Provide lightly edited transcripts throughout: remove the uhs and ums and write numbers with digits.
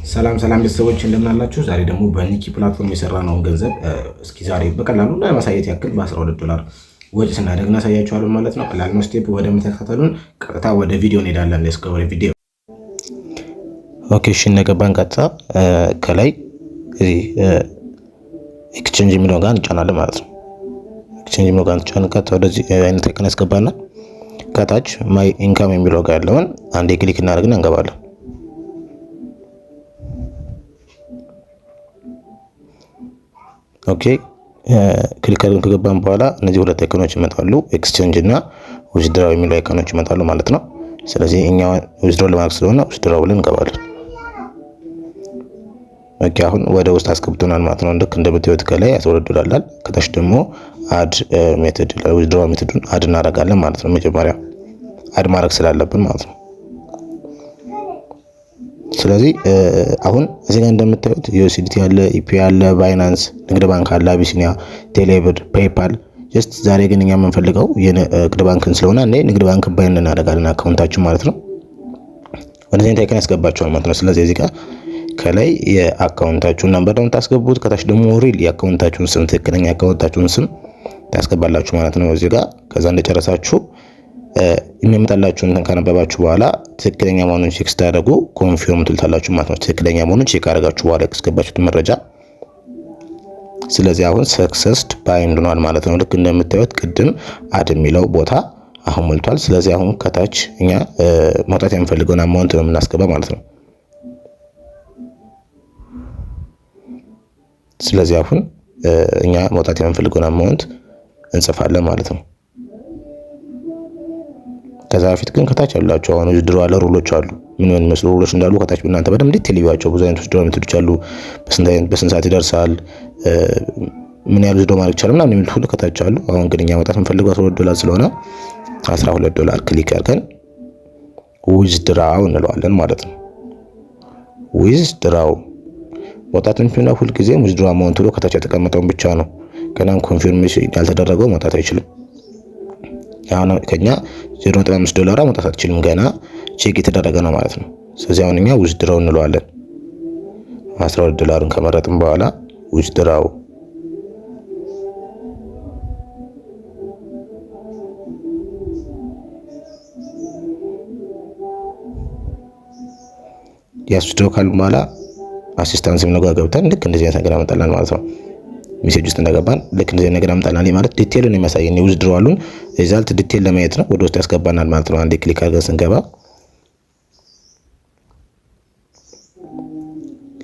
ሰላም ሰላም ቤተሰቦች እንደምን አላችሁ? ዛሬ ደግሞ በኒኪ ፕላትፎርም የሰራነውን ገንዘብ እስኪ ዛሬ በቀላሉ ለማሳየት ያክል በ12 ወጪ ስናደርግ እናሳያችኋለን ማለት ነው። ቀላል ነው። ስቴፕ ወደ መተካተሉን ቀጥታ ወደ ቪዲዮ እንሄዳለን። እስከ ወደ ቪዲዮ ኦኬ። እሺ እንደገባን ቀጥታ ከላይ እዚህ ኤክስቼንጅ የሚለው ጋር እንጫናለን ማለት ነው። ኤክስቼንጅ የሚለው ጋር እንጫናለን። ቀጥታ ወደዚህ አይነት አይከን ያስገባና ከታች ማይ ኢንካም የሚለው ጋር ያለውን አንዴ ክሊክ እናደርግና እንገባለን። ኦኬ ክሊክ አድርገን ከገባን በኋላ እነዚህ ሁለት አይኮኖች ይመጣሉ፣ ኤክስቼንጅ እና ዊዝድራው የሚሉ አይኮኖች ይመጣሉ ማለት ነው። ስለዚህ እኛ ዊዝድራው ለማድረግ ስለሆነ ዊዝድራው ብለን እንገባለን። ኦኬ አሁን ወደ ውስጥ አስገብቶናል ማለት ነው። ልክ እንደምታዩት ከላይ ያስወርዱላል፣ ከታች ደግሞ አድ ሜተድ ዊዝድራው ሜተዱን አድ እናደርጋለን ማለት ነው። መጀመሪያ አድ ማድረግ ስላለብን ማለት ነው። ስለዚህ አሁን እዚህ ጋር እንደምታዩት ዩኤስዲቲ አለ፣ ኢፒ አለ፣ ባይናንስ፣ ንግድ ባንክ አለ፣ አቢሲኒያ፣ ቴሌብር፣ ፔይፓል። ጀስት ዛሬ ግን እኛ የምንፈልገው የንግድ ባንክን ስለሆነ እንደ ንግድ ባንክ ባይን እናደርጋለን አካውንታችን ማለት ነው። ወደዚህ ታይከን ያስገባችኋል ማለት ነው። ስለዚህ እዚህ ጋር ከላይ የአካውንታችሁን ነምበር ነው የምታስገቡት፣ ከታች ደግሞ ሪል የአካውንታችሁን ስም ትክክለኛ የአካውንታችሁን ስም ታስገባላችሁ ማለት ነው እዚህ ጋር። ከዛ እንደጨረሳችሁ የሚመጣላችሁን ካነበባችሁ በኋላ ትክክለኛ መሆኑን ቼክ ስታደርጉ ኮንፊርም ትልታላችሁ ማለት ነው። ትክክለኛ መሆኑን ቼክ አደረጋችሁ በኋላ ያስገባችሁት መረጃ። ስለዚህ አሁን ሰክሰስድ ባይንድ ሆኗል ማለት ነው። ልክ እንደምታዩት ቅድም አድ የሚለው ቦታ አሁን ሞልቷል። ስለዚህ አሁን ከታች እኛ ማውጣት የምንፈልገውን አማውንት ነው የምናስገባ ማለት ነው። ስለዚህ አሁን እኛ ማውጣት የምንፈልገውን አማውንት እንጽፋለን ማለት ነው። ከዛ በፊት ግን ከታች ያላችሁ አሁን ዊዝድራው አለ ሩሎች አሉ። ምን መስሎ ሩሎች እንዳሉ ከታች እናንተ በደንብ ዲቴል ይዩዋቸው። ብዙ አይነት ዊዝድራው ሜቶዶች አሉ። በስንት ሰዓት ይደርሳል፣ ምን ያህል ዊዝድራው ማድረግ ይቻላል ምናምን የሚሉት ሁሉ ከታች አሉ። አሁን ግን እኛ ማውጣት የምንፈልገው $12 ስለሆነ $12 ክሊክ አድርገን ዊዝድራው እንለዋለን ማለት ነው። ዊዝድራው ማውጣት የምንፈልገው ሁሉ ጊዜ ዊዝድራው አማውንት ብሎ ከታች የተቀመጠውን ብቻ ነው። ገና ኮንፊርሜሽን ያልተደረገው ማውጣት አይችልም። አሁን ከኛ $0.5 ማውጣት አትችልም፣ ገና ቼክ የተደረገ ነው ማለት ነው። ስለዚህ አሁን እኛ ዊዝድራው እንለዋለን። $12 ከመረጥን በኋላ ዊዝድራው ያስወድረው ካልን በኋላ አሲስታንስ ምን ጋር ገብተን ልክ እንደዚህ አይነት ነገር ያመጣልናል ማለት ነው። ሜሴጅ ውስጥ እንደገባን ልክ እንደዚህ ነገር ያመጣልናል ማለት ዲቴይሉን የሚያሳየን ዊዝድራዋሉን ሪዛልት ዲቴይል ለማየት ነው። ወደ ውስጥ ያስገባናል ማለት ነው። አንዴ ክሊክ አድርገን ስንገባ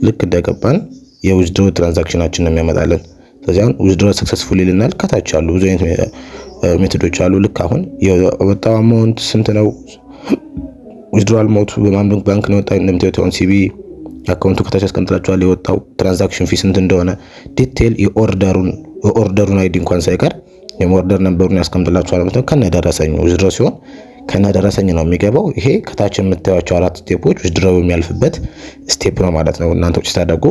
ልክ እንደገባን የዊዝድራው ትራንዛክሽናችን ነው የሚያመጣልን። ስለዚህ አሁን ዊዝድራው ሰክሰስፉል ይልናል። ከታች አሉ ብዙ አይነት ሜቶዶች አሉ። ልክ አሁን የወጣው አማውንት ስንት ነው፣ ዊዝድራው ሞቱ በማን ባንክ ነው የወጣው፣ እንደምታዩት አሁን ሲቢ አካውንቱ ከታች ያስቀምጥላችኋል። የወጣው ትራንዛክሽን ፊ ስንት እንደሆነ ዲቴይል የኦርደሩን አይዲ እንኳን ሳይቀር የኦርደር ነምበሩን ያስቀምጥላችኋል ማለት ነው። ከነደረሰኝ ዊዝድራው ሲሆን ከነደረሰኝ ነው የሚገባው። ይሄ ከታች የምታዩቸው 4 ስቴፖች ዊዝድራው የሚያልፍበት ስቴፕ ነው ማለት ነው። እናንተ ውጭ ታደርጉ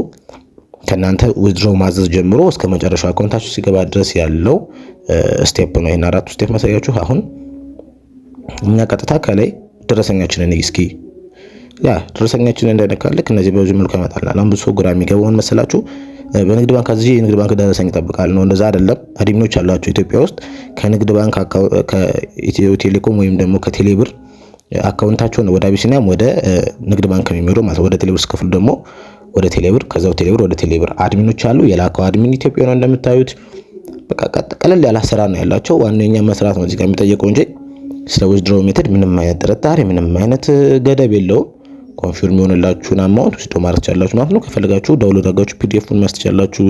ከናንተ ዊዝድራው ማዘዝ ጀምሮ እስከ መጨረሻው አካውንታችሁ ሲገባ ድረስ ያለው ስቴፕ ነው። ይሄን 4 ስቴፕ ማሳያችሁ። አሁን እኛ ቀጥታ ከላይ ደረሰኛችንን እስኪ ደረሰኛችንን እንደነካልክ እነዚህ በዚህ መልኩ ያመጣልናል። አሁን ብዙ ግራ የሚገባውን መሰላችሁ በንግድ ባንክ አዝዤ የንግድ ባንክ ደረሰኝ ይጠብቃል ነው። እንደዛ አይደለም። አድሚኖች አላችሁ ኢትዮጵያ ውስጥ ከንግድ ባንክ ከኢትዮ ቴሌኮም ወይም ደግሞ ከቴሌብር አካውንታቸውን ወደ አቢሲኒያም ወደ ንግድ ባንክ የሚመሩ ማለት ወደ ቴሌብር ስከፍሉ ደግሞ ወደ ቴሌብር ከዛው ቴሌብር ወደ ቴሌብር አድሚኖች አሉ። የላከው አድሚን ኢትዮጵያ ነው እንደምታዩት። በቃ ቀለል ያለ አሰራር ነው ያላቸው። ዋናኛ መስራት ነው እዚህ ጋር የሚጠየቀው እንጂ ስለ ዊዝድራው ሜተድ ምንም አይነት ጥርጣሬ ምንም አይነት ገደብ የለውም። ኮንፊርም ይሆንላችሁና አማውንት ውስጥ ማድረግ ትችላላችሁ ማለት ነው። ከፈለጋችሁ ዳውንሎድ አድርጋችሁ ፒዲኤፉን ማስተቻላችሁ።